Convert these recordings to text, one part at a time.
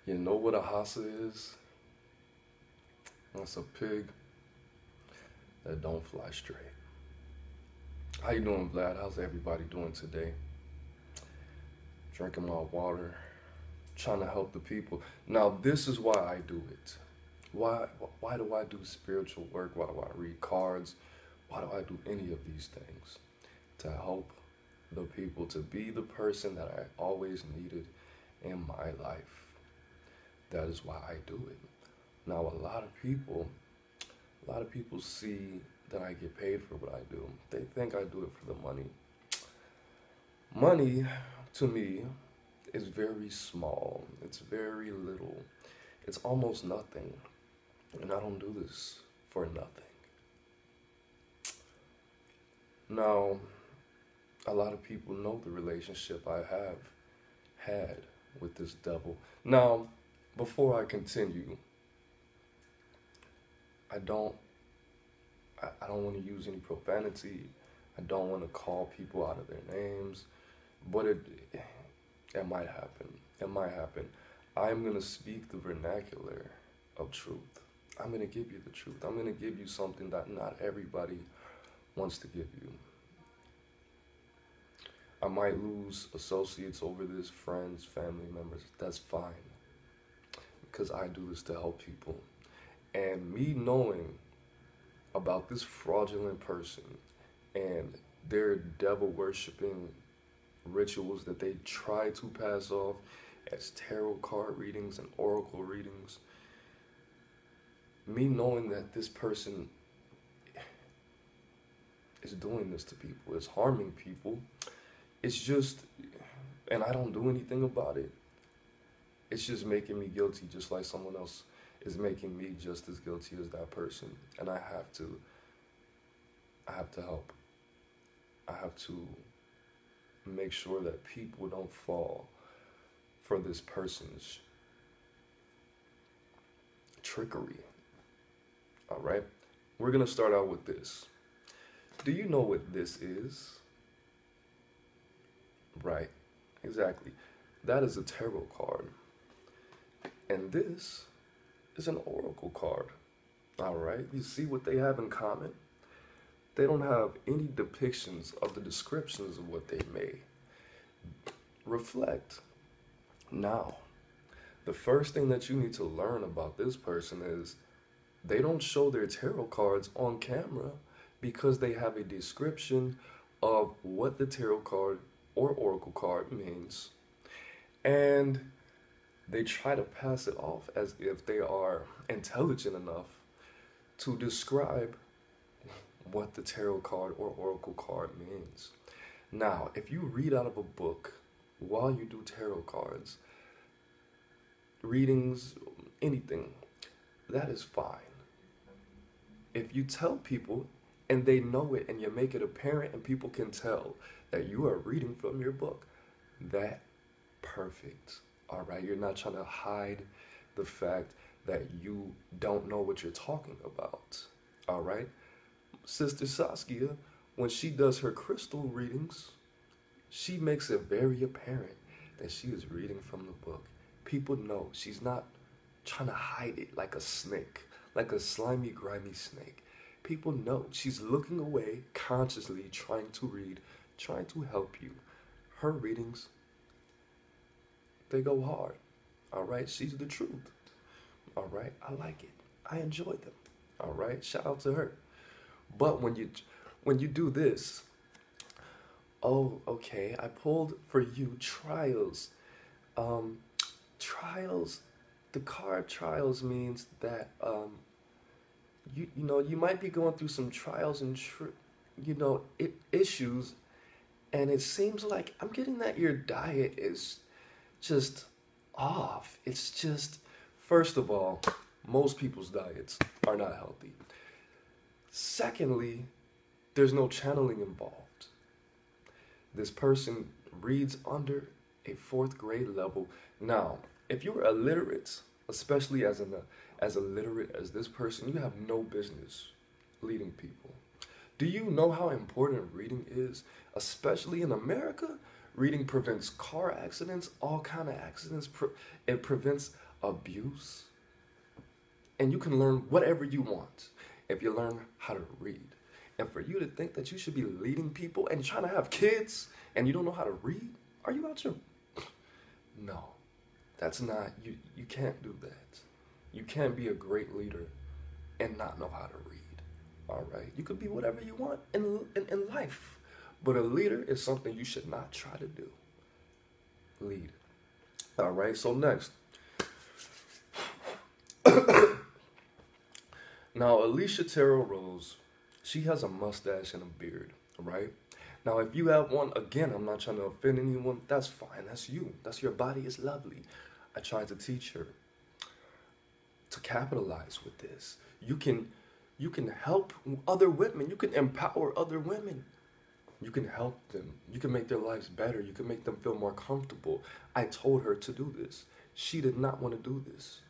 You know what a hassa is? That's a pig that don't fly straight. How you doing, Vlad? How's everybody doing today? Drinking my water, trying to help the people. Now, this is why I do it. Why do I do spiritual work? Why do I read cards? Why do I do any of these things? To help the people, to be the person that I always needed in my life. That is why I do it. Now, a lot of people see that I get paid for what I do. They think I do it for the money. Money, to me, is very small. It's very little. It's almost nothing. And I don't do this for nothing. Now, a lot of people know the relationship I have had with this devil. Now, before I continue, I don't want to use any profanity. I don't want to call people out of their names, but it might happen. It might happen. I'm going to speak the vernacular of truth. I'm going to give you the truth. I'm going to give you something that not everybody wants to give you. I might lose associates over this, friends, family members. That's fine, because I do this to help people. And me knowing about this fraudulent person and their devil-worshipping rituals that they try to pass off as tarot card readings and oracle readings, me knowing that this person is doing this to people, is harming people, it's just, and I don't do anything about it, it's just making me guilty, just like someone else is making me just as guilty as that person. And I have to help. I have to make sure that people don't fall for this person's trickery. All right, we're gonna start out with this. Do you know what this is? Right, exactly. That is a tarot card. And this is an oracle card. All right, you see what they have in common? They don't have any depictions of the descriptions of what they may reflect. Now, the first thing that you need to learn about this person is they don't show their tarot cards on camera because they have a description of what the tarot card or oracle card means. And they try to pass it off as if they are intelligent enough to describe what the tarot card or oracle card means. Now, if you read out of a book while you do tarot cards, readings, anything, that is fine. If you tell people and they know it and you make it apparent and people can tell that you are reading from your book, that perfect. All right, you're not trying to hide the fact that you don't know what you're talking about. All right, Sister Saskia, when she does her crystal readings, she makes it very apparent that she is reading from the book. People know she's not trying to hide it like a snake, like a slimy, grimy snake. People know she's looking away, consciously trying to read, trying to help you. Her readings, they go hard. All right, she's the truth. All right, I like it. I enjoy them. All right, shout out to her. But when you do this, oh, okay, I pulled for you trials. Trials, the card trials means that you know, you might be going through some trials and issues, and it seems like I'm getting that your diet is just off. It's just, first of all, most people's diets are not healthy. Secondly, there's no channeling involved. This person reads under a 4th grade level. Now, if you're illiterate, especially as illiterate as this person, you have no business leading people. Do you know how important reading is, especially in America? Reading prevents car accidents, all kind of accidents. It prevents abuse. And you can learn whatever you want if you learn how to read. And for you to think that you should be leading people and trying to have kids and you don't know how to read, are you out your... No, that's not, you can't do that. You can't be a great leader and not know how to read, all right? You could be whatever you want in life, but a leader is something you should not try to do. Lead. All right, so next. Now, Alicia Terrell Rose, she has a mustache and a beard, right? Now, if you have one, again, I'm not trying to offend anyone. That's fine. That's you. That's your body. It's lovely. I tried to teach her to capitalize with this. You can help other women. You can empower other women. You can help them. You can make their lives better. You can make them feel more comfortable. I told her to do this. She did not want to do this.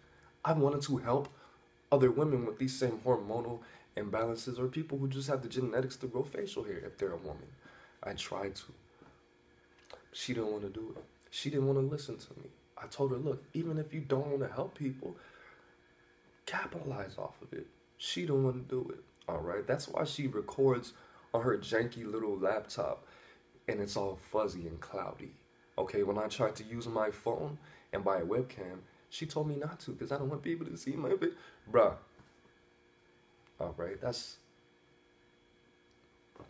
I wanted to help other women with these same hormonal imbalances or people who just have the genetics to grow facial hair if they're a woman. I tried to. She didn't want to do it. She didn't want to listen to me. I told her, look, even if you don't want to help people, capitalize off of it. She didn't want to do it, all right? That's why she records on her janky little laptop and it's all fuzzy and cloudy. Okay, when I tried to use my phone and buy a webcam, she told me not to because I don't want people to see my bit. Bruh. All right, that's...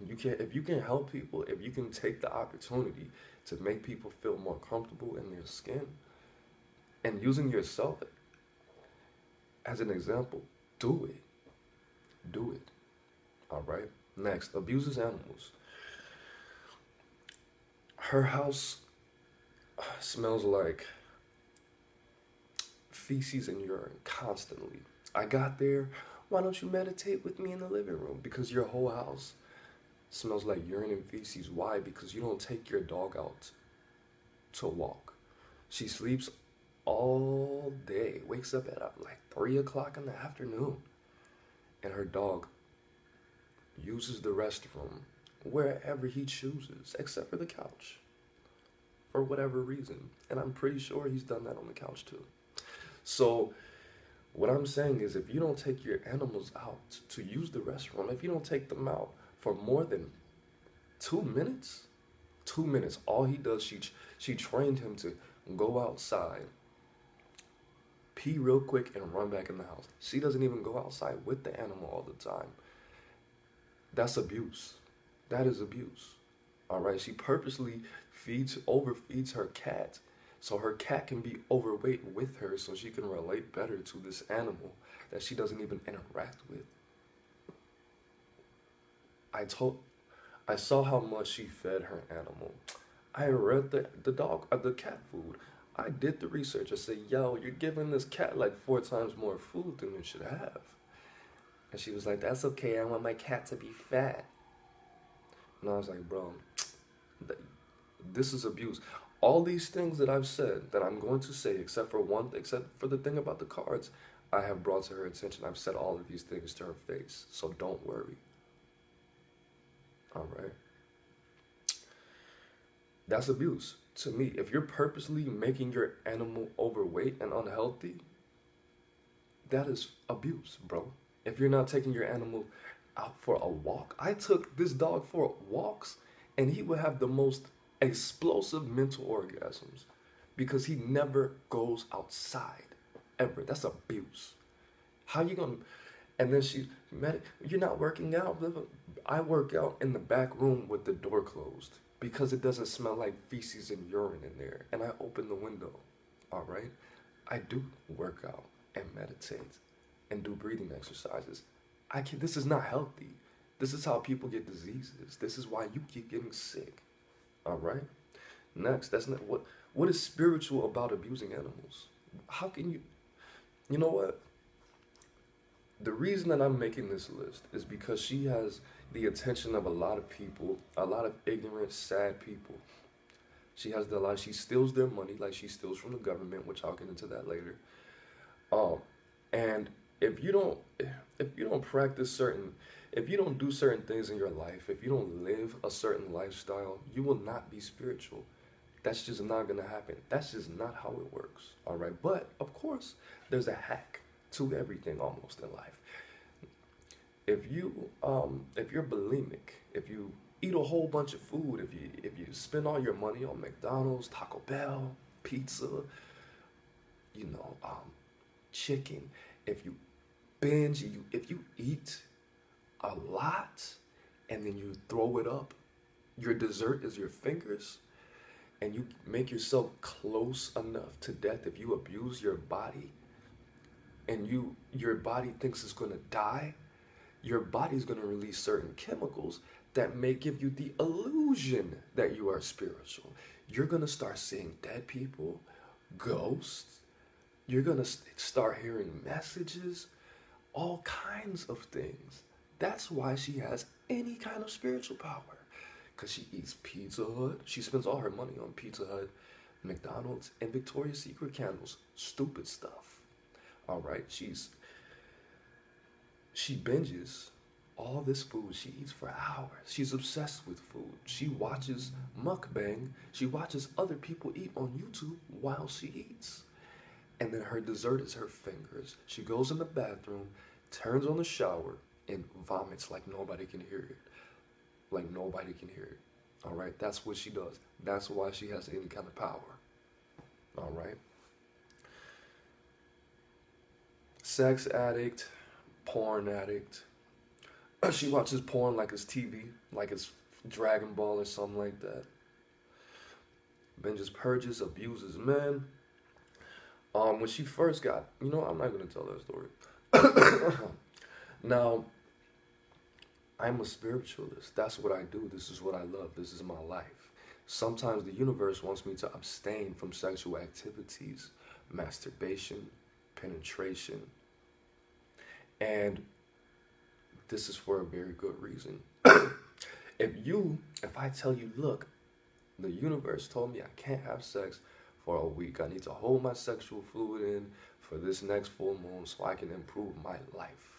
if you can help people, if you can take the opportunity to make people feel more comfortable in their skin and using yourself as an example, do it. Do it. All right. Next, abuses animals. Her house smells like feces and urine constantly. I got there. Why don't you meditate with me in the living room? Because your whole house smells like urine and feces. Why? Because you don't take your dog out to walk. She sleeps all day, wakes up at like 3 o'clock in the afternoon, and her dog uses the restroom wherever he chooses, except for the couch, for whatever reason. And I'm pretty sure he's done that on the couch too. So what I'm saying is, if you don't take your animals out to use the restroom, if you don't take them out for more than 2 minutes, all he does, she trained him to go outside, pee real quick, and run back in the house. She doesn't even go outside with the animal all the time. That's abuse. That is abuse. All right, she purposely overfeeds her cat so her cat can be overweight with her so she can relate better to this animal that she doesn't even interact with. I saw how much she fed her animal. I read the cat food. I did the research. I said, yo, you're giving this cat like 4 times more food than it should have. And she was like, that's okay, I want my cat to be fat. And I was like, bro, this is abuse. All these things that I've said, that I'm going to say, except for the thing about the cards, I have brought to her attention. I've said all of these things to her face, so don't worry. All right? That's abuse to me. If you're purposely making your animal overweight and unhealthy, that is abuse, bro. If you're not taking your animal out for a walk. I took this dog for walks, and he would have the most explosive mental orgasms because he never goes outside, ever. That's abuse. How you gonna... And then you're not working out. I work out in the back room with the door closed because it doesn't smell like feces and urine in there. And I open the window, all right? I do work out and meditate and do breathing exercises. This is not healthy. This is how people get diseases. This is why you keep getting sick, all right? Next, that's not what is spiritual about abusing animals? How can you... You know what? The reason that I'm making this list is because she has the attention of a lot of people, a lot of ignorant, sad people. She steals their money, like she steals from the government, which I'll get into that later. And if you don't do certain things in your life, if you don't live a certain lifestyle, you will not be spiritual. That's just not gonna happen. That's just not how it works. All right. But of course, there's a hack to everything almost in life. If you're bulimic, if you eat a whole bunch of food, if you spend all your money on McDonald's, Taco Bell, pizza, you know, chicken, if you binge, if you eat a lot and then you throw it up, your dessert is your fingers, and you make yourself close enough to death, if you abuse your body and your body thinks it's going to die, your body's going to release certain chemicals that may give you the illusion that you are spiritual. You're going to start seeing dead people, ghosts. You're going to start hearing messages, all kinds of things. That's why she has any kind of spiritual power. Because she eats Pizza Hut. She spends all her money on Pizza Hut, McDonald's, and Victoria's Secret candles. Stupid stuff. All right, she binges all this food. She eats for hours. She's obsessed with food. She watches mukbang. She watches other people eat on YouTube while she eats. And then her dessert is her fingers. She goes in the bathroom, turns on the shower, and vomits like nobody can hear it. Like nobody can hear it. All right, that's what she does. That's why she has any kind of power. All right. Sex addict, porn addict. She watches porn like it's TV, like it's Dragon Ball or something like that. Binges, purges, abuses men. When she first got, I'm not gonna tell that story. Now, I'm a spiritualist. That's what I do. This is what I love. This is my life. Sometimes the universe wants me to abstain from sexual activities, masturbation, penetration. And this is for a very good reason. If I tell you, look, the universe told me I can't have sex for a week. I need to hold my sexual fluid in for this next full moon so I can improve my life.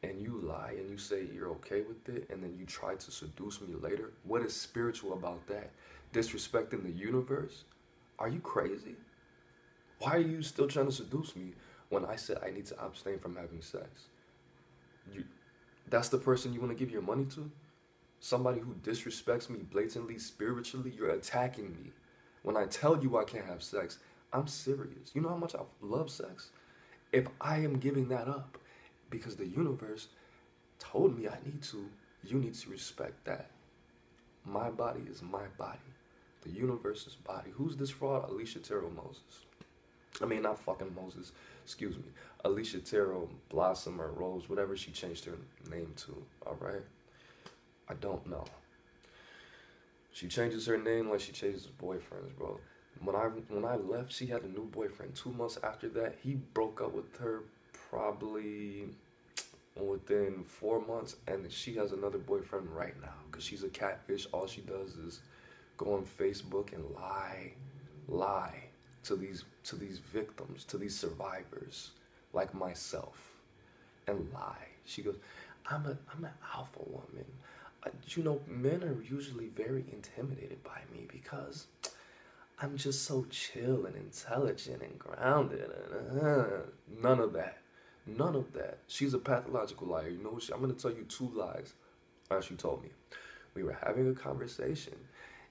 And you lie and you say you're okay with it, and then you try to seduce me later. What is spiritual about that? Disrespecting the universe? Are you crazy? Why are you still trying to seduce me when I said I need to abstain from having sex? That's the person you want to give your money to? Somebody who disrespects me blatantly, spiritually? You're attacking me. When I tell you I can't have sex, I'm serious. You know how much I love sex? If I am giving that up because the universe told me I need to, you need to respect that. My body is my body. The universe's body. Who's this fraud? Alicia Terrell Moses. I mean, not fucking Moses. Excuse me. Alicia Terrell Blossom or Rose, whatever she changed her name to. All right? I don't know. She changes her name like she changes boyfriends, bro. When I left, she had a new boyfriend. 2 months after that, he broke up with her probably within 4 months, and she has another boyfriend right now because she's a catfish. All she does is go on Facebook and lie to these victims, to these survivors like myself, and lie. She goes, I'm an alpha woman. Men are usually very intimidated by me because I'm just so chill and intelligent and grounded. None of that. None of that. She's a pathological liar. I'm going to tell you 2 lies. She told me. We were having a conversation.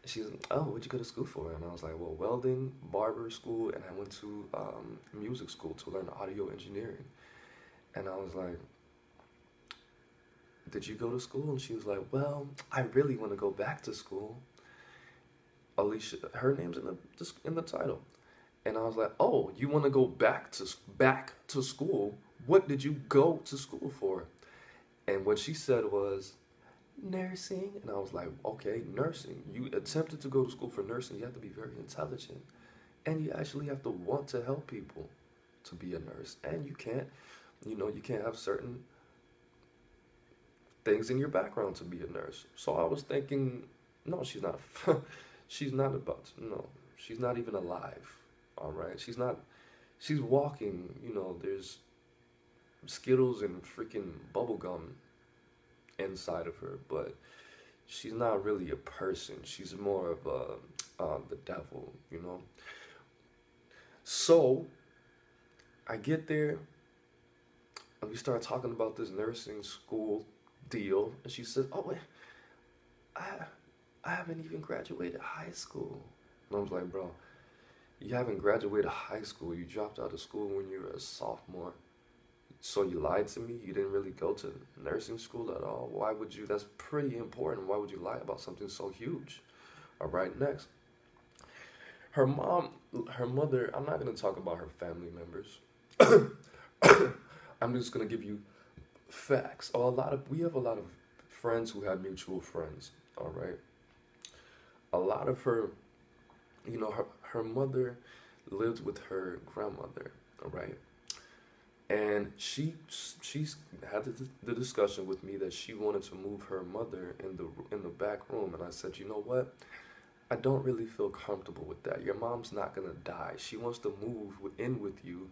And she's like, oh, what'd you go to school for? And I was like, well, welding, barber school, and I went to music school to learn audio engineering. And I was like, did you go to school? And she was like, well, I really want to go back to school. Alicia, her name's in the title. And I was like, oh, you want to go back to school? What did you go to school for? And what she said was nursing. And I was like, okay, nursing. You attempted to go to school for nursing. You have to be very intelligent. And you actually have to want to help people to be a nurse. And you can't have certain things in your background to be a nurse. So I was thinking, no, she's not. She's not she's not even alive. All right. She's walking, there's Skittles and freaking bubble gum inside of her, but she's not really a person. She's more of the devil, you know. So I get there and we start talking about this nursing school deal, and she says, "Oh wait, I I haven't even graduated high school." And I was like, "Bro, you haven't graduated high school. You dropped out of school when you were a sophomore. So you lied to me? You didn't really go to nursing school at all? Why would you? That's pretty important. Why would you lie about something so huge?" All right, next. Her mom, her mother, I'm not going to talk about her family members. I'm just going to give you facts. We have a lot of friends who have mutual friends, all right? A lot of her, her mother lived with her grandmother, all right? And she's had the discussion with me that she wanted to move her mother in the back room, and I said, "You know what? I don't really feel comfortable with that. Your mom's not gonna die. She wants to move in with you,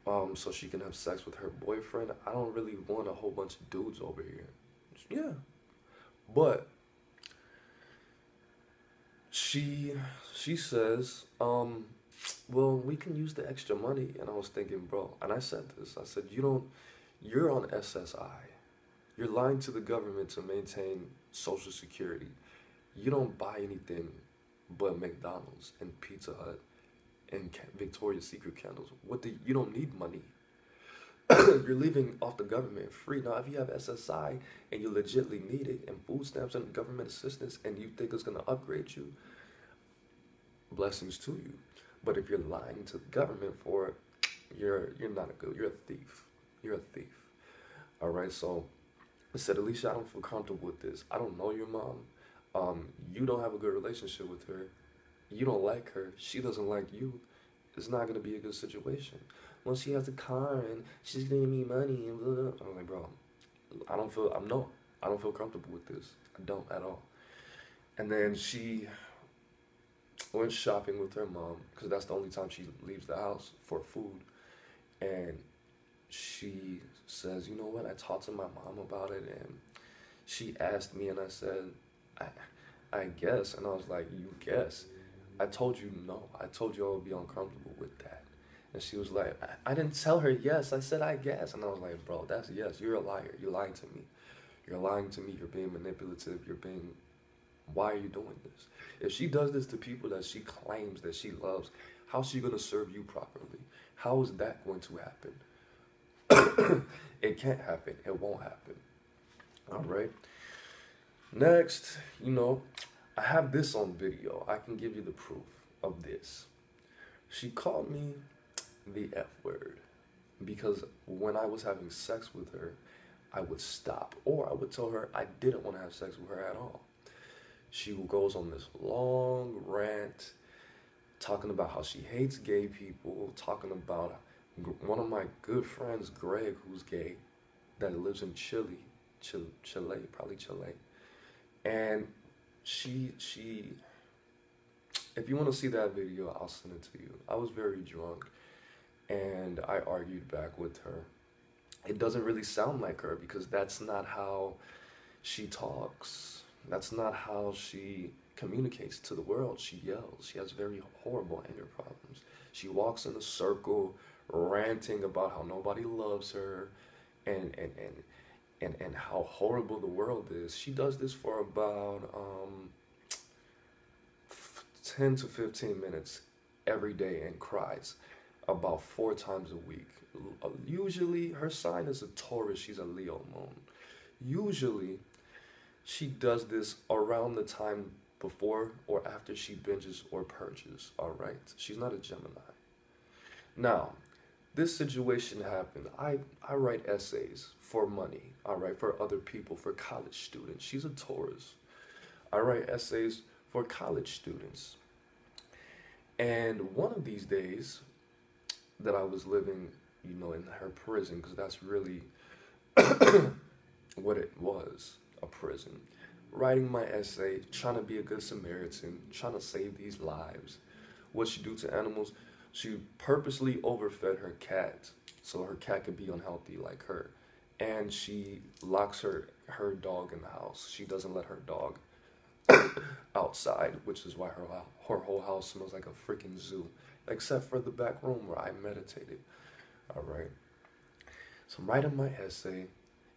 so she can have sex with her boyfriend. I don't really want a whole bunch of dudes over here." Yeah, but she says, "Well, we can use the extra money." And I was thinking, bro, and I said this. I said, you're on SSI. You're lying to the government to maintain Social Security. You don't buy anything but McDonald's and Pizza Hut and Victoria's Secret candles. You don't need money. You're living off the government free. Now, if you have SSI and you legitly need it, and food stamps and government assistance, and you think it's gonna upgrade you, blessings to you. But if you're lying to the government for it, you're not you're a thief. You're a thief. All right. So I said, "Alicia, I don't feel comfortable with this. I don't know your mom. You don't have a good relationship with her. You don't like her. She doesn't like you. It's not gonna be a good situation. Well, she has a car and she's giving me money and blah, blah, blah." I'm like, bro, I don't feel comfortable with this. I don't at all. And then she went shopping with her mom, because that's the only time she leaves the house for food. And she says, "You know what? I talked to my mom about it, and she asked me," and I said, I guess." And I was like, "You guess? I told you no. I told you I would be uncomfortable with that." And she was like, I didn't tell her yes. I said, "I guess." And I was like, "Bro, that's yes. You're a liar. You're lying to me. You're lying to me. You're being manipulative. Why are you doing this? If she does this to people that she claims that she loves, how's she going to serve you properly? How is that going to happen?" It can't happen. It won't happen. All right. Next, I have this on video. I can give you the proof of this. She called me the F word because when I was having sex with her, I would stop, or I would tell her I didn't want to have sex with her at all. She goes on this long rant talking about how she hates gay people, talking about one of my good friends, Greg, who's gay, that lives in Chile, probably Chile. And she, if you want to see that video, I'll send it to you. I was very drunk, and I argued back with her. It doesn't really sound like her, because that's not how she talks. That's not how she communicates to the world. She yells. She has very horrible anger problems. She walks in a circle ranting about how nobody loves her and how horrible the world is. She does this for about 10 to 15 minutes every day and cries about 4 times a week. Usually her sign is a Taurus. She's a Leo moon. Usually she does this around the time before or after she binges or purges, all right? She's not a Gemini. Now, this situation happened. I write essays for money, all right, for other people, for college students. She's a Taurus. I write essays for college students. And one of these days that I was living, in her prison, because that's really what it was, a prison, writing my essay, trying to be a good Samaritan, trying to save these lives. What she do to animals? She purposely overfed her cat so her cat could be unhealthy like her. and she locks her dog in the house. She doesn't let her dog outside, which is why her whole house smells like a freaking zoo, except for the back room where I meditated. All right. So I'm writing my essay,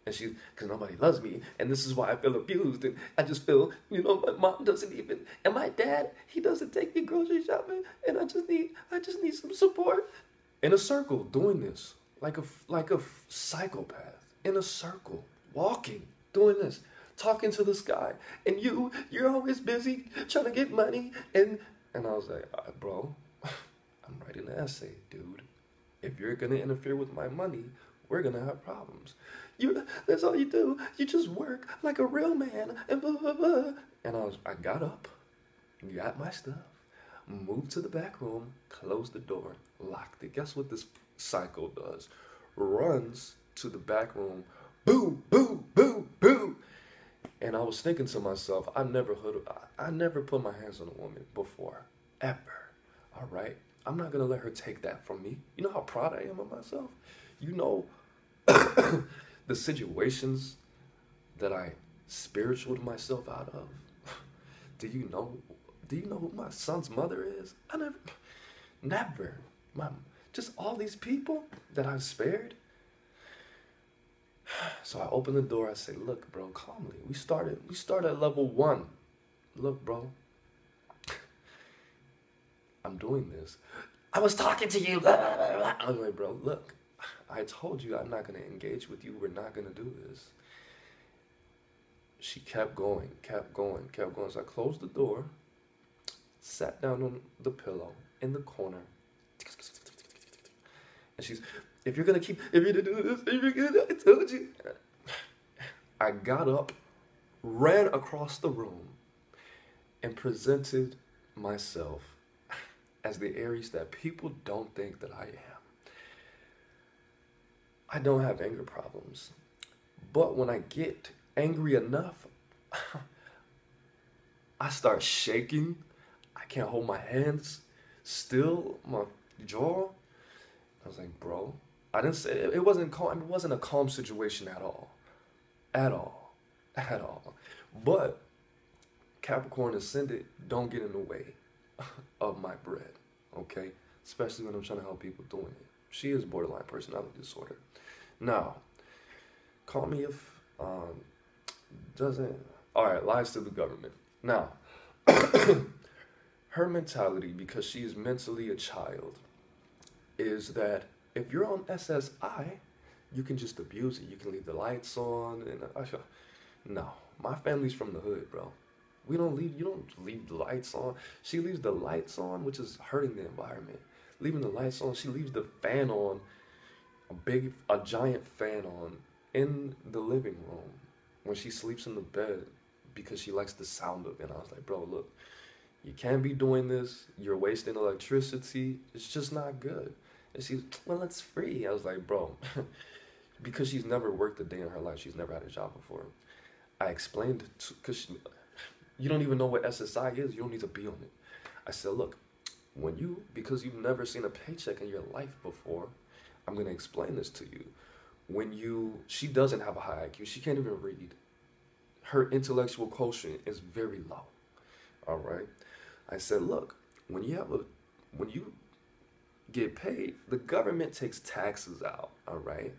and because nobody loves me, and this is why I feel abused, and I just feel, my mom doesn't even, and my dad, he doesn't take me grocery shopping, and I just need some support. In a circle, doing this, like a psychopath, in a circle, walking, doing this, talking to this guy, and you're always busy trying to get money, and I was like, bro, I'm writing an essay, dude. If you're gonna interfere with my money, we're gonna have problems. That's all you do. You just work like a real man, and blah blah blah. And I got up, got my stuff, moved to the back room, closed the door, locked it. Guess what this psycho does? Runs to the back room, boo, boo, boo, boo. And I was thinking to myself, I never put my hands on a woman before, ever. All right, I'm not gonna let her take that from me. You know how proud I am of myself. You know the situations that I spiritualed myself out of. Do you know who my son's mother is? I never. Just all these people that I've spared. So I open the door. I say, look, bro, calmly. We start at level 1. Look, bro, I'm doing this. I was talking to you. Blah, blah, blah, blah. I was like, bro, look, I told you I'm not going to engage with you. We're not going to do this. She kept going. So I closed the door, sat down on the pillow in the corner. And she's, if you're going to do this, I told you. I got up, ran across the room, and presented myself as the Aries that people don't think that I am. I don't have anger problems, but when I get angry enough, I start shaking. I can't hold my hands still, my jaw. I was like, bro, I didn't say it wasn't calm. It wasn't a calm situation at all. But Capricorn ascendant don't get in the way of my bread, okay? Especially when I'm trying to help people doing it. She is borderline personality disorder. Now, call me if doesn't. All right, lies to the government. Now, her mentality, because she is mentally a child, is that if you're on SSI, you can just abuse it. You can leave the lights on, and no, my family's from the hood, bro. You don't leave the lights on. She leaves the lights on, which is hurting the environment. Leaving the lights on, she leaves the fan on, a giant fan on in the living room when she sleeps in the bed because she likes the sound of it. And I was like, bro, look, you can't be doing this. You're wasting electricity. It's just not good. And she's, well, it's free. I was like, bro, because she's never worked a day in her life. She's never had a job before. I explained, because you don't even know what SSI is. You don't need to be on it. I said, look, because you've never seen a paycheck in your life before, I'm going to explain this to you. She doesn't have a high IQ. She can't even read. Her intellectual quotient is very low. All right. I said, look, when you get paid, the government takes taxes out. All right.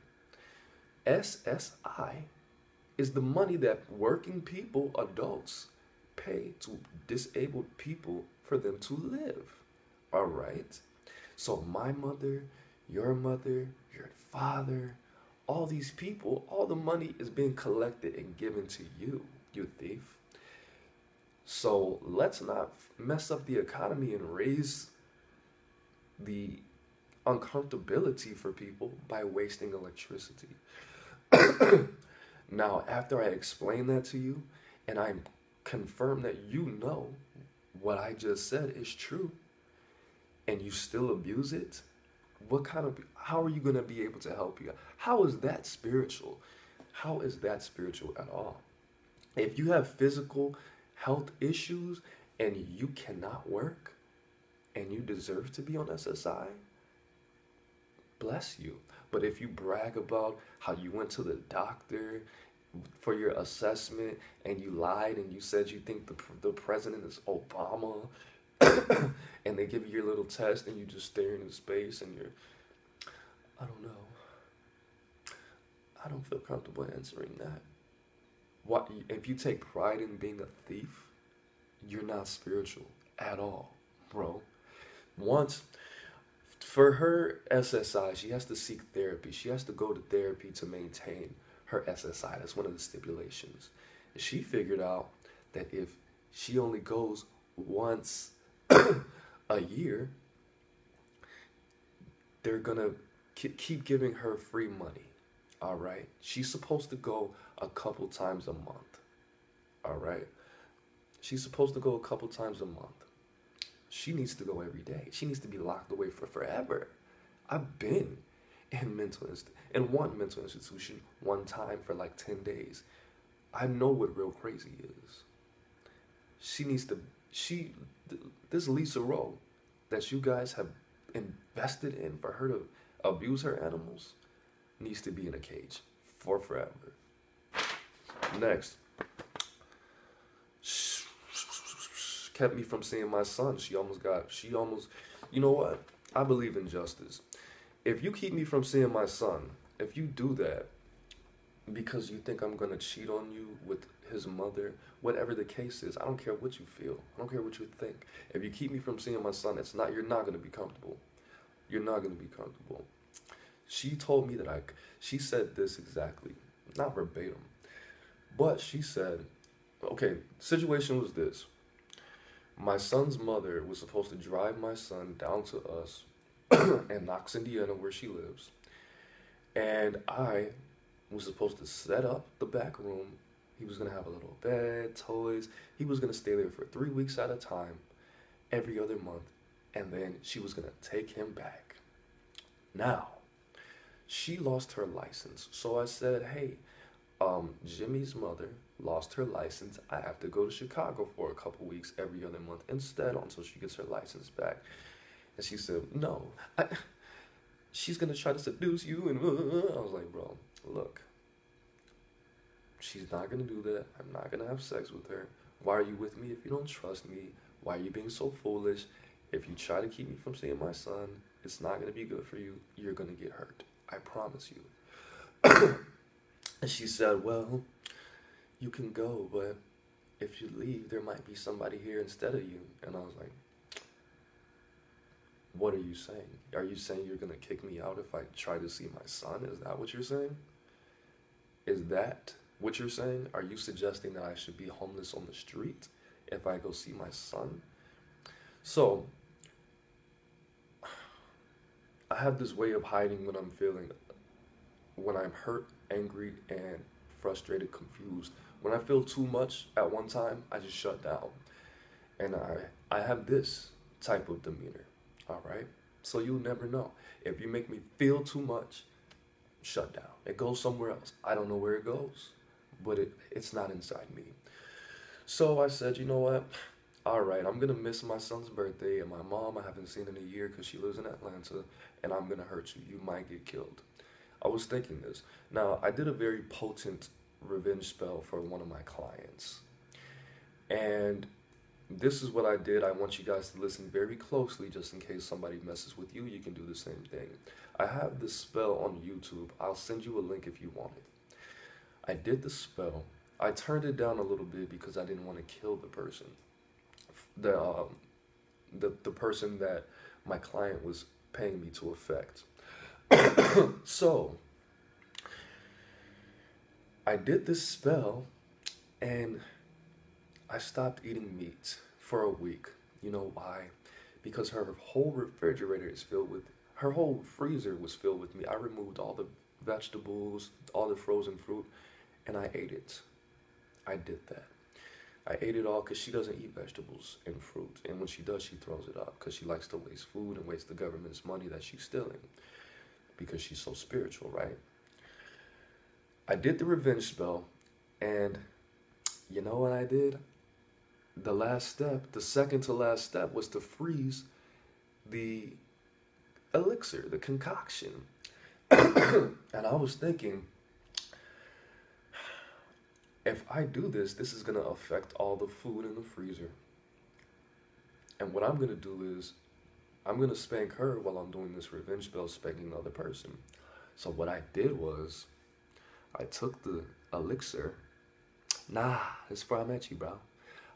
SSI is the money that working people, adults, pay to disabled people for them to live. All right. So my mother, your father, all these people, all the money is being collected and given to you, you thief. So let's not mess up the economy and raise the uncomfortability for people by wasting electricity. Now, after I explain that to you and I confirm that you know what I just said is true and you still abuse it, how are you going to be able to help you? How is that spiritual? How is that spiritual at all? If you have physical health issues and you cannot work and you deserve to be on SSI, bless you. But if you brag about how you went to the doctor for your assessment and you lied and you said you think the president is Obama, and they give you your little test and you just stare into space and you're, I don't know. I don't feel comfortable answering that. What if you take pride in being a thief? You're not spiritual at all, bro. Once, for her SSI, she has to seek therapy. She has to go to therapy to maintain her SSI. That's one of the stipulations. And she figured out that if she only goes once a year, they're gonna keep giving her free money. All right, she's supposed to go a couple times a month. All right, she's supposed to go a couple times a month. She needs to go every day. She needs to be locked away for forever. I've been in one mental institution one time for like 10 days. I know what real crazy is. This Lisa Rowe that you guys have invested in for her to abuse her animals needs to be in a cage for forever. Next. Kept me from seeing my son. She almost, you know what? I believe in justice. If you keep me from seeing my son, if you do that because you think I'm going to cheat on you with his mother, whatever the case is, I don't care what you feel. I don't care what you think. If you keep me from seeing my son, you're not going to be comfortable. You're not going to be comfortable. She told me that she said this exactly, not verbatim, but she said, okay, situation was this. My son's mother was supposed to drive my son down to us in Knox, Indiana, where she lives. And I was supposed to set up the back room. He was going to have a little bed, toys. He was going to stay there for 3 weeks at a time, every other month. And then she was going to take him back. Now, she lost her license. So I said, hey, Jimmy's mother lost her license. I have to go to Chicago for a couple weeks every other month instead until she gets her license back. And she said, no, she's going to try to seduce you. And I was like, bro, look, she's not going to do that. I'm not going to have sex with her. Why are you with me if you don't trust me? Why are you being so foolish? If you try to keep me from seeing my son, it's not going to be good for you. You're going to get hurt. I promise you. And she said, well, you can go, but if you leave, there might be somebody here instead of you. And I was like, what are you saying? Are you saying you're going to kick me out if I try to see my son? Is that what you're saying? Is that what you're saying? Are you suggesting that I should be homeless on the street if I go see my son? So, I have this way of hiding when I'm hurt, angry, and frustrated, confused. When I feel too much at one time, I just shut down. And I have this type of demeanor, all right? So you'll never know. If you make me feel too much, shut down. It goes somewhere else. I don't know where it goes, but it's not inside me. So I said, you know what? All right, I'm going to miss my son's birthday, and my mom I haven't seen in a year because she lives in Atlanta, and I'm going to hurt you. You might get killed. I was thinking this. Now, I did a very potent revenge spell for one of my clients. And this is what I did. I want you guys to listen very closely just in case somebody messes with you. You can do the same thing. I have this spell on YouTube. I'll send you a link if you want it. I did the spell. I turned it down a little bit because I didn't want to kill the person. The person that my client was paying me to affect. So, I did this spell, and I stopped eating meat for a week. You know why? Because her whole refrigerator is filled with, her whole freezer was filled with meat. I removed all the vegetables, all the frozen fruit, and I ate it. I did that. I ate it all because she doesn't eat vegetables and fruit. And when she does, she throws it up because she likes to waste food and waste the government's money that she's stealing because she's so spiritual, right? I did the revenge spell, and you know what I did? The last step, the second to last step, was to freeze the elixir, the concoction. And I was thinking, if I do this, this is going to affect all the food in the freezer. And what I'm going to do is, I'm going to spank her while I'm doing this revenge spell spanking the other person. So what I did was, I took the elixir. Nah, it's where I met you, bro.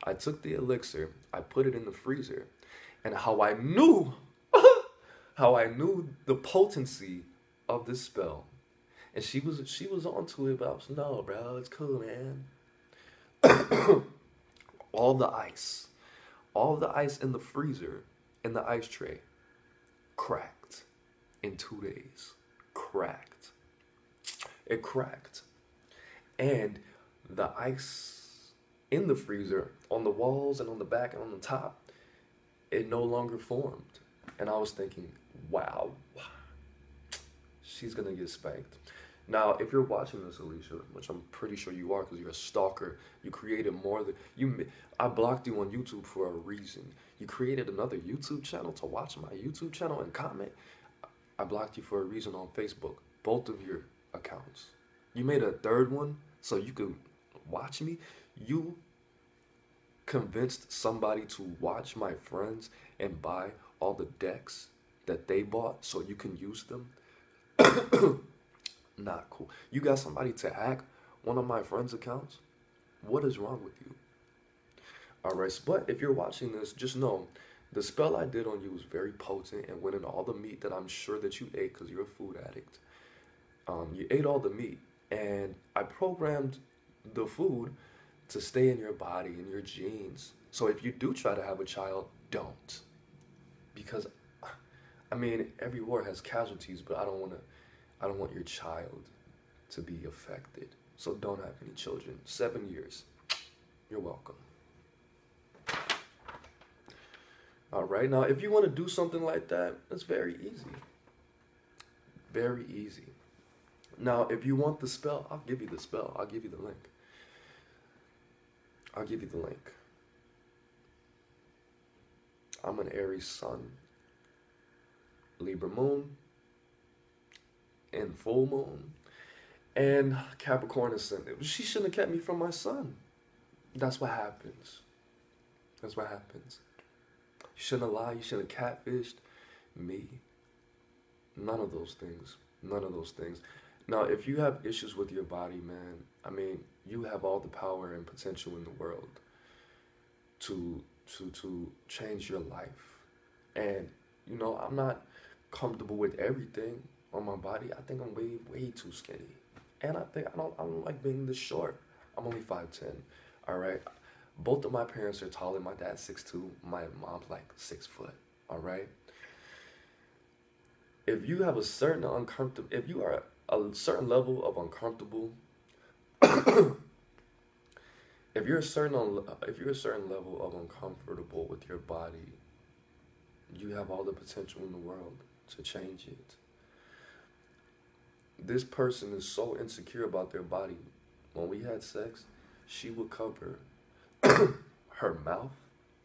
I took the elixir, I put it in the freezer, and how I knew the potency of this spell. And she was onto it, but I was, no, bro, it's cool, man. all the ice in the freezer, in the ice tray, cracked in 2 days. Cracked. It cracked. And the ice in the freezer, on the walls and on the back and on the top, it no longer formed. And I was thinking, wow, she's gonna get spanked. Now, if you're watching this, Alicia, which I'm pretty sure you are because you're a stalker, you created more than you. I blocked you on YouTube for a reason. You created another YouTube channel to watch my YouTube channel and comment. I blocked you for a reason on Facebook, both of your accounts. You made a third one so you could watch me. You convinced somebody to watch my friends and buy all the decks that they bought so you can use them. Not cool. You got somebody to hack one of my friends' accounts? What is wrong with you? Alright, but if you're watching this, just know the spell I did on you was very potent and went in all the meat that I'm sure that you ate because you're a food addict. You ate all the meat, and I programmed the food to stay in your body, in your genes. So if you do try to have a child, don't. Because, I mean, every war has casualties, but I don't want your child to be affected. So don't have any children. 7 years. You're welcome. All right, now if you want to do something like that, it's very easy. Very easy. Now, if you want the spell, I'll give you the spell. I'll give you the link. I'll give you the link. I'm an Aries sun, Libra moon, and full moon, and Capricorn ascendant. She shouldn't have kept me from my sun. That's what happens. That's what happens. You shouldn't have lied. You shouldn't have catfished me. None of those things. None of those things. Now, if you have issues with your body, man, I mean, you have all the power and potential in the world to change your life. And, you know, I'm not comfortable with everything on my body. I think I'm way too skinny. And I think I don't like being this short. I'm only 5'10", all right? Both of my parents are taller. My dad's 6'2". My mom's like 6 foot, all right? If you have a certain uncomfortable, if you are a certain level of uncomfortable, if you're a certain level of uncomfortable with your body, you have all the potential in the world to change it. This person is so insecure about their body. When we had sex, she would cover her mouth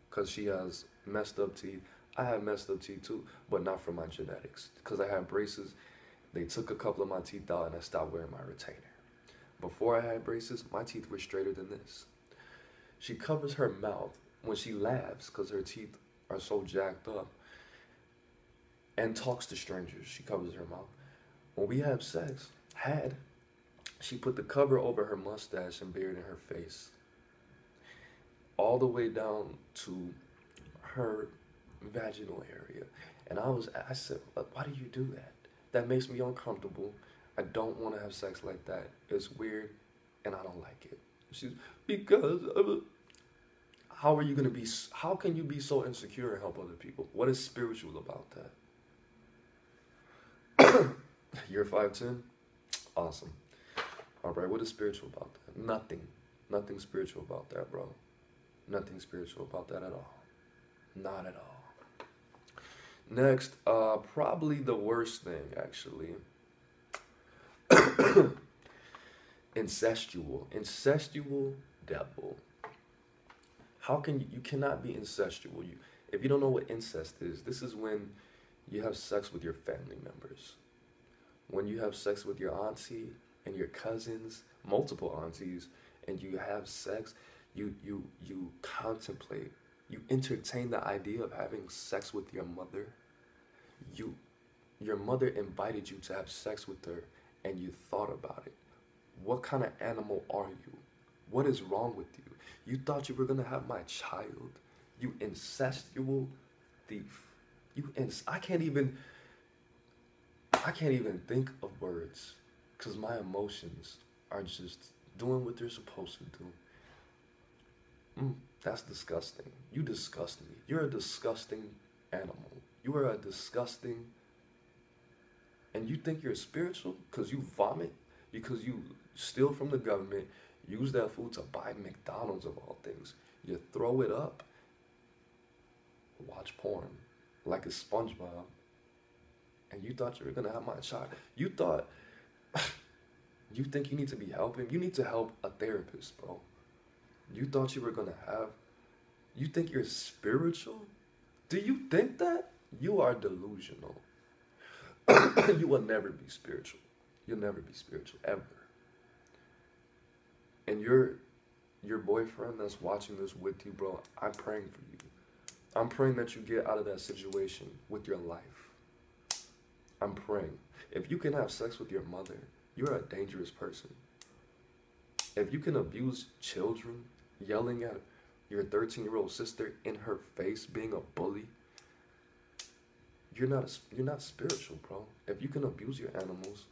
because she has messed up teeth. I have messed up teeth too, but not from my genetics. Because I had braces, they took a couple of my teeth out and I stopped wearing my retainer. Before I had braces, my teeth were straighter than this. She covers her mouth when she laughs because her teeth are so jacked up, and talks to strangers. She covers her mouth. When we have sex, she put the cover over her mustache and beard in her face, all the way down to her vaginal area. And I said, why do you do that? That makes me uncomfortable. I don't want to have sex like that. It's weird, and I don't like it. She's, because how can you be so insecure and help other people? What is spiritual about that? You're 5'10"? Awesome. All right, what is spiritual about that? Nothing. Nothing spiritual about that, bro. Nothing spiritual about that at all. Not at all. Next, probably the worst thing, actually. Incestual. Incestual devil. How can you cannot be incestual. If you don't know what incest is, this is when You have sex with your family members. When you have sex with your auntie and your cousins, multiple aunties, and you have sex, you contemplate, you entertain the idea of having sex with your mother. Your mother invited you to have sex with her, and you thought about it. What kind of animal are you? What is wrong with you? You thought you were gonna have my child. You incestual thief. I can't even think of words, because my emotions are just doing what they're supposed to do. That's disgusting. You disgust me. You're a disgusting animal. You are a disgusting. And you think you're spiritual because you vomit, because you steal from the government, use that food to buy McDonald's of all things. You throw it up, watch porn like a SpongeBob, and you thought you were gonna have my child. You think you need to be helping? You need to help a therapist, bro. You thought you were gonna have. You think you're spiritual? Do you think that? You are delusional. You will never be spiritual. You'll never be spiritual, ever. And your boyfriend that's watching this with you, bro, I'm praying for you. I'm praying that you get out of that situation with your life. I'm praying. If you can have sex with your mother, you're a dangerous person. If you can abuse children, yelling at your 13-year-old sister in her face, being a bully, you're not spiritual, bro. If you can abuse your animals,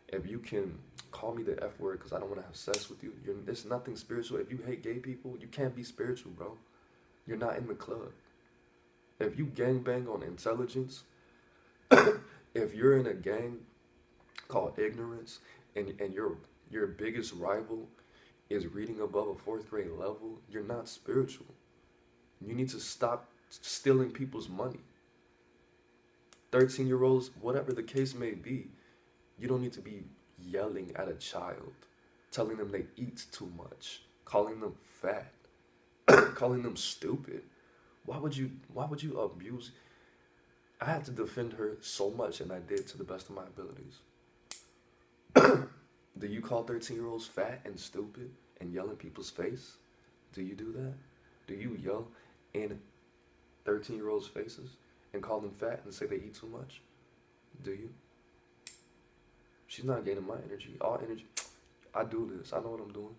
if you can call me the F word because I don't want to have sex with you, there's nothing spiritual. If you hate gay people, you can't be spiritual, bro. You're not in the club. If you gangbang on intelligence, if you're in a gang called ignorance, and your biggest rival is reading above a 4th grade level, you're not spiritual. You need to stop stealing people's money. 13-year-olds, whatever the case may be, you don't need to be yelling at a child, telling them they eat too much, calling them fat, calling them stupid. Why would you abuse? I had to defend her so much, and I did to the best of my abilities. Do you call 13-year-olds fat and stupid and yell in people's face? Do you do that? Do you yell in 13-year-olds' faces and call them fat and say they eat too much? Do you? She's not gaining my energy. All energy. I do this. I know what I'm doing.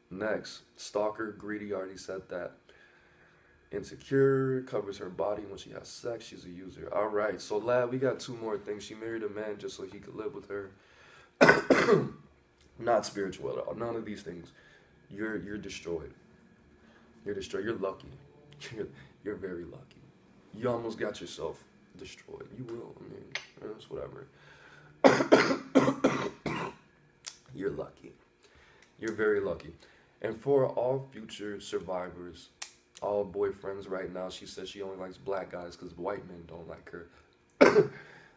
Next, stalker, greedy, already said that. Insecure, covers her body when she has sex. She's a user. All right, so lad, we got 2 more things. She married a man just so he could live with her. Not spiritual at all. None of these things. You're destroyed. You're destroyed. You're lucky. You're very lucky. You almost got yourself destroyed. You will. I mean, it's whatever. You're lucky. You're very lucky. And for all future survivors, all boyfriends right now, she says she only likes black guys because white men don't like her.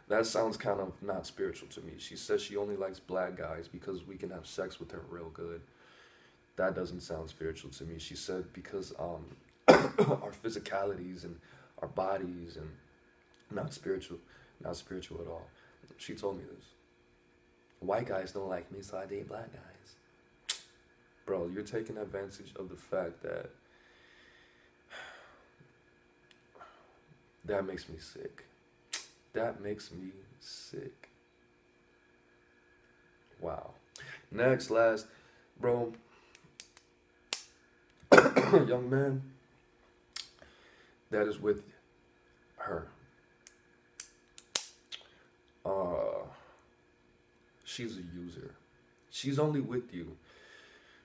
That sounds kind of not spiritual to me. She says she only likes black guys because we can have sex with her real good. That doesn't sound spiritual to me. She said because our physicalities and our bodies, and not spiritual at all. She told me this. White guys don't like me, so I date black guys. Bro, you're taking advantage of the fact that that makes me sick. That makes me sick. Wow. Next, last, bro. Young man that is with her. She's a user. She's only with you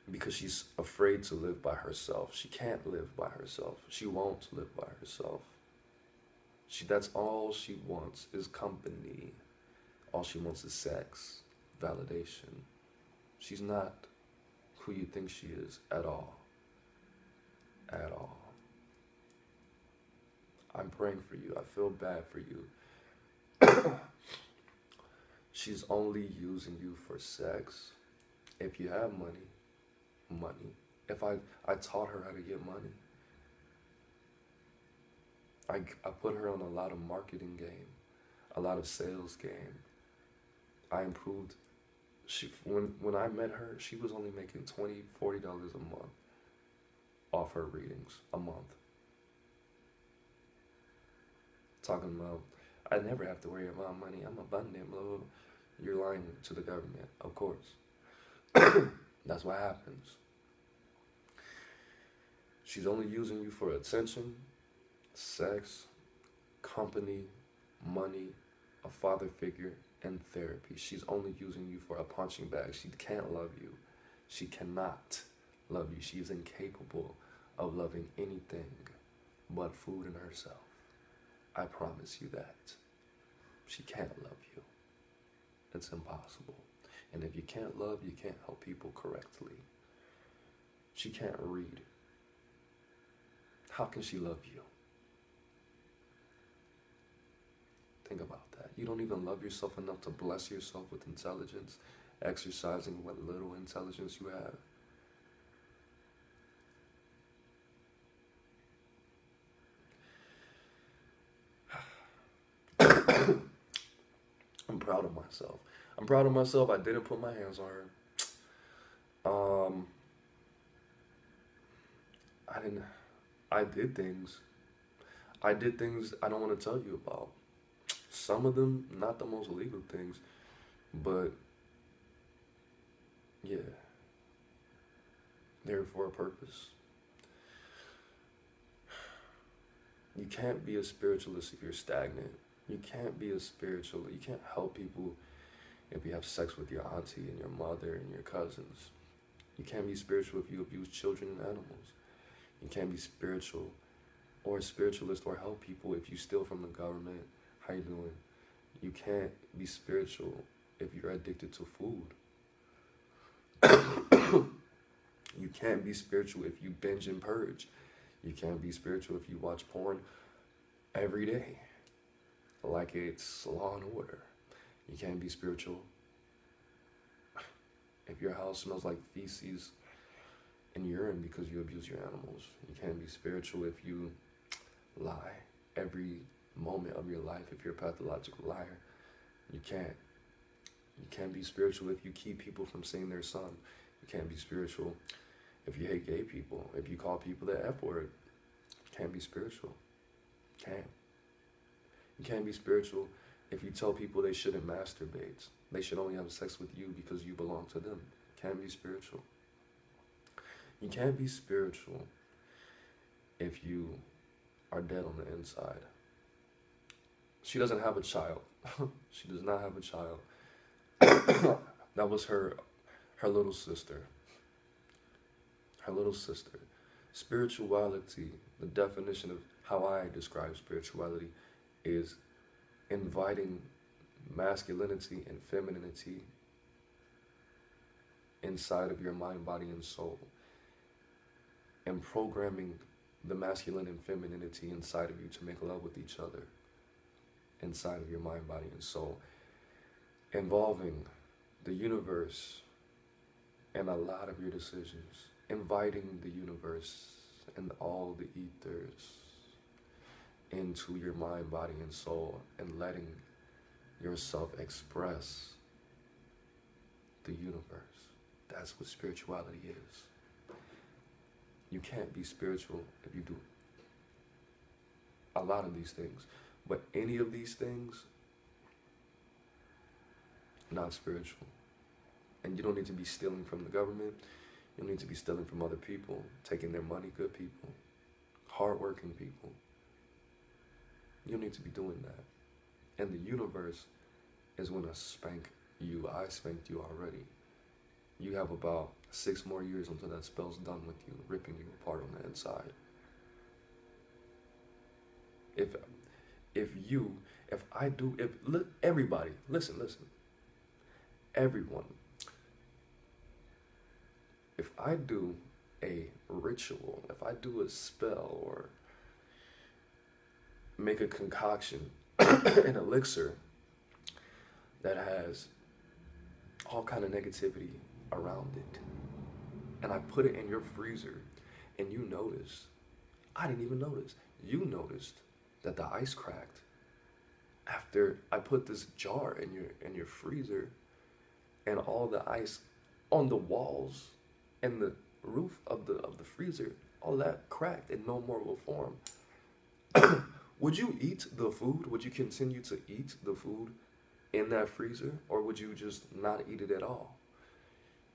because she's afraid to live by herself. She can't live by herself. She won't live by herself. That's all she wants is company. All she wants is sex, validation. She's not who you think she is at all. At all. I'm praying for you. I feel bad for you. She's only using you for sex. If you have money. If I taught her how to get money. I put her on a lot of marketing game, a lot of sales game. I improved. When I met her, she was only making $20, $40 a month off her readings a month. Talking about, I never have to worry about money. I'm abundant, blah, blah, blah. You're lying to the government, of course. That's what happens. She's only using you for attention, sex, company, money, a father figure, and therapy. She's only using you for a punching bag. She can't love you. She cannot love you. She is incapable of loving anything but food and herself. I promise you that. She can't love you. It's impossible. And if you can't love, you can't help people correctly. She can't read. How can she love you? Think about that. You don't even love yourself enough to bless yourself with intelligence, exercising what little intelligence you have. I'm proud of myself. I'm proud of myself. I didn't put my hands on her. I did things. I don't want to tell you about. Some of them, not the most legal things, but yeah, they're for a purpose. You can't be a spiritualist if you're stagnant. You can't be a spiritualist. You can't help people if you have sex with your auntie and your mother and your cousins. You can't be spiritual if you abuse children and animals. You can't be spiritual or a spiritualist or help people if you steal from the government. How you doing? You can't be spiritual if you're addicted to food. You can't be spiritual if you binge and purge. You can't be spiritual if you watch porn every day, like it's Law and Order. You can't be spiritual if your house smells like feces and urine because you abuse your animals. You can't be spiritual if you lie every moment of your life, if you're a pathological liar. You can't be spiritual if you keep people from seeing their son. You can't be spiritual if you hate gay people, if you call people the F word. You can't be spiritual. You can't be spiritual if you tell people they shouldn't masturbate. They should only have sex with you because you belong to them. You can't be spiritual. You can't be spiritual if you are dead on the inside. She doesn't have a child. She does not have a child. That was her little sister. Her little sister. Spirituality, the definition of how I describe spirituality, is inviting masculinity and femininity inside of your mind, body, and soul, and programming the masculine and femininity inside of you to make love with each other inside of your mind, body, and soul, involving the universe in a lot of your decisions, inviting the universe and all the ethers into your mind, body, and soul, and letting yourself express the universe. That's what spirituality is. You can't be spiritual if you do a lot of these things. But any of these things, not spiritual. And you don't need to be stealing from the government. You don't need to be stealing from other people, taking their money, good people, hardworking people. You don't need to be doing that. And the universe is going to spank you. I spanked you already. You have about 6 more years until that spell's done with you, ripping you apart on the inside. Everybody, listen, everyone, if I do a ritual, if I do a spell or make a concoction, an elixir that has all kind of negativity around it, and I put it in your freezer, and you notice, I didn't even notice, you noticed that the ice cracked after I put this jar in your freezer, and all the ice on the walls and the roof of the freezer, all that cracked and no more will form. Would you eat the food? Would you continue to eat the food in that freezer, or would you just not eat it at all?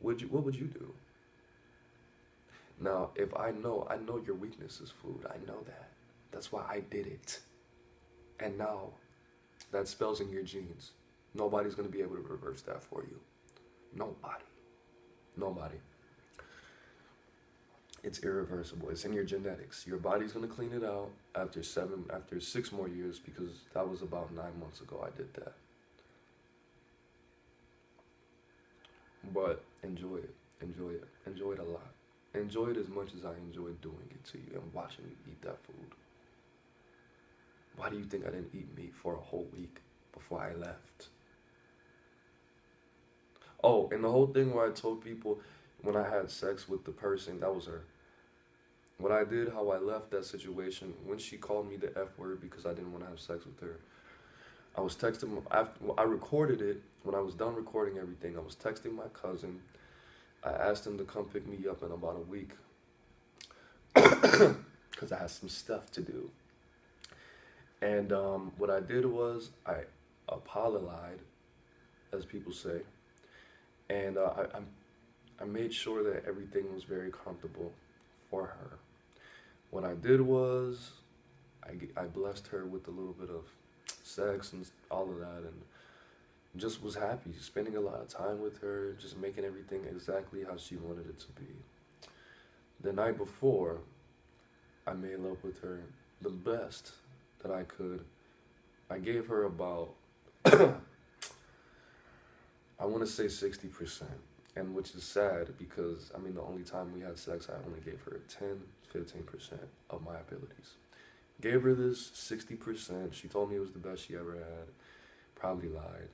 What would you do? Now, if I know your weakness is food. I know that. That's why I did it. And now that spells in your genes. Nobody's going to be able to reverse that for you. Nobody. It's irreversible. It's in your genetics. Your body's going to clean it out after 6 more years, because that was about 9 months ago I did that. But enjoy it. Enjoy it. Enjoy it a lot. Enjoy it as much as I enjoyed doing it to you and watching you eat that food. Why do you think I didn't eat meat for a whole week before I left? Oh, and the whole thing where I told people when I had sex with the person, that was her. What I did, how I left that situation, when she called me the F word because I didn't want to have sex with her, I was texting, I recorded it. When I was done recording everything, I was texting my cousin. I asked him to come pick me up in about a week because I had some stuff to do. And what I did was I apologized, as people say, and I made sure that everything was very comfortable for her. What I did was I blessed her with a little bit of sex and all of that, and just was happy, spending a lot of time with her, just making everything exactly how she wanted it to be. The night before, I made love with her the best that I could. I gave her about, I want to say 60%, and which is sad because, I mean, the only time we had sex, I only gave her 10-15% of my abilities. Gave her this 60%. She told me it was the best she ever had. Probably lied.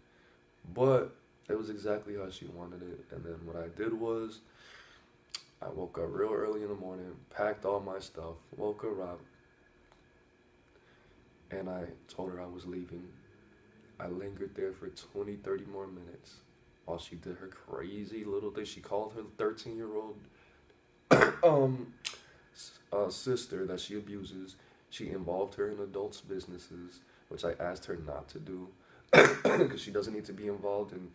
But it was exactly how she wanted it. And then what I did was, I woke up real early in the morning, packed all my stuff, woke her up, and I told her I was leaving. I lingered there for 20-30 more minutes while she did her crazy little thing. She called her 13-year-old sister that she abuses. She involved her in adults' businesses, which I asked her not to do, because she doesn't need to be involved in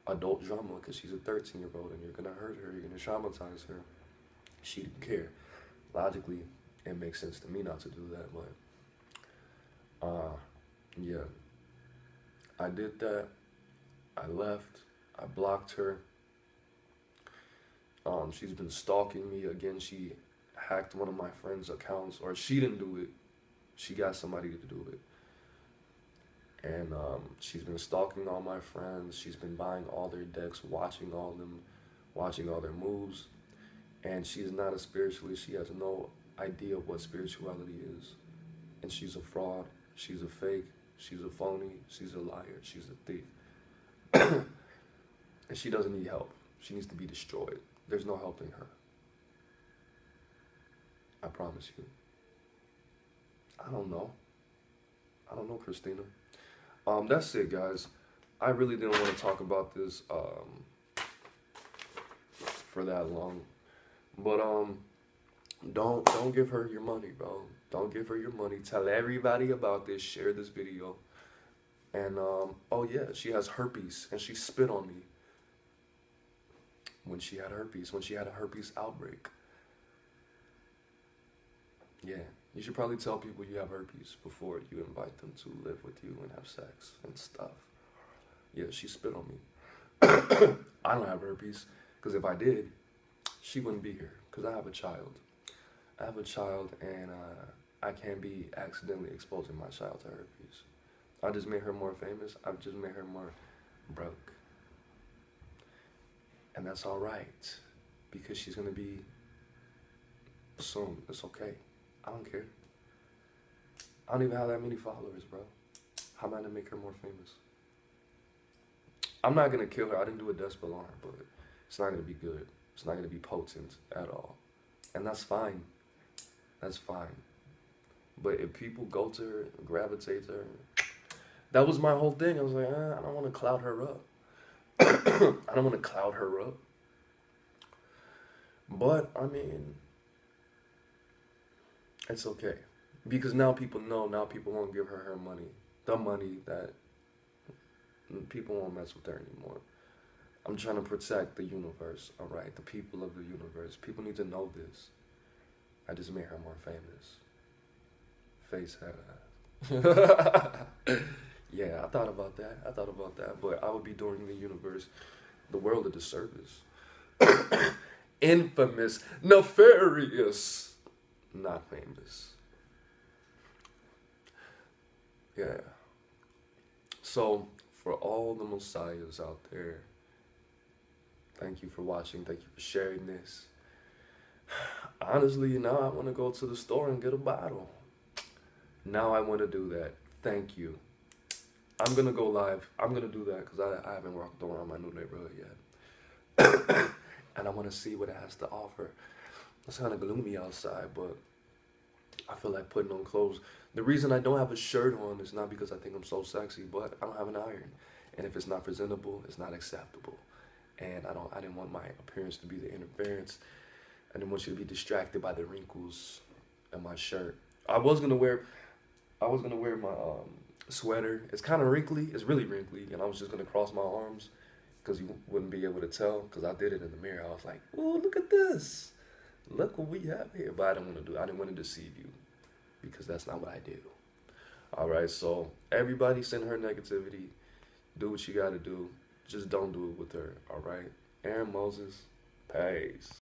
adult drama, because she's a 13-year-old and you're going to hurt her, you're going to traumatize her. She didn't care. Logically, it makes sense to me not to do that, but yeah. I did that. I left. I blocked her. She's been stalking me again. She hacked one of my friends' accounts, or she didn't do it. She got somebody to do it. And she's been stalking all my friends. She's been buying all their decks, watching all their moves. And she's not a spiritualist. She has no idea what spirituality is. And she's a fraud. She's a fake. She's a phony. She's a liar. She's a thief. And she doesn't need help. She needs to be destroyed. There's no helping her. I promise you. I don't know, Christina. That's it, guys. I really didn't want to talk about this for that long. But don't give her your money, bro. Don't give her your money. Tell everybody about this. Share this video. And oh yeah, she has herpes, and she spit on me when she had herpes, when she had a herpes outbreak. Yeah, you should probably tell people you have herpes before you invite them to live with you and have sex and stuff. Yeah, she spit on me. I don't have herpes, because if I did, she wouldn't be here, because I have a child. I have a child, and I can't be accidentally exposing my child to herpes. I just made her more famous. I've just made her more broke. And that's all right, because she's going to be soon. It's okay. I don't care. I don't even have that many followers, bro. How am I going to make her more famous? I'm not going to kill her. I didn't do a death spell on her, but it's not going to be good. It's not going to be potent at all. And that's fine. That's fine. But if people go to her, gravitate to her, that was my whole thing. I was like, I don't want to cloud her up. I don't want to cloud her up. But, I mean, it's okay. Because now people know, now people won't give her money. The money that people won't mess with her anymore. I'm trying to protect the universe, all right? The people of the universe. People need to know this. I just made her more famous. Face head ass. Yeah, I thought about that. But I would be doing the universe, the world a disservice. Infamous, nefarious, not famous. Yeah. So, for all the messiahs out there, thank you for watching. Thank you for sharing this. Honestly, now I want to go to the store and get a bottle. Now I want to do that. Thank you. I'm going to go live. I'm going to do that because I haven't walked around my new neighborhood yet. And I want to see what it has to offer. It's kind of gloomy outside, but I feel like putting on clothes. The reason I don't have a shirt on is not because I think I'm so sexy, but I don't have an iron. And if it's not presentable, it's not acceptable. And I didn't want my appearance to be the interference. I didn't want you to be distracted by the wrinkles in my shirt. I was gonna wear my sweater. It's kind of wrinkly. It's really wrinkly, and I was just gonna cross my arms because you wouldn't be able to tell. Because I did it in the mirror. I was like, "Oh, look at this! Look what we have here." But I didn't want to do. I didn't want to deceive you because that's not what I do. All right. So everybody send her negativity. Do what you gotta do. Just don't do it with her. All right. AaroniMoses. Peace.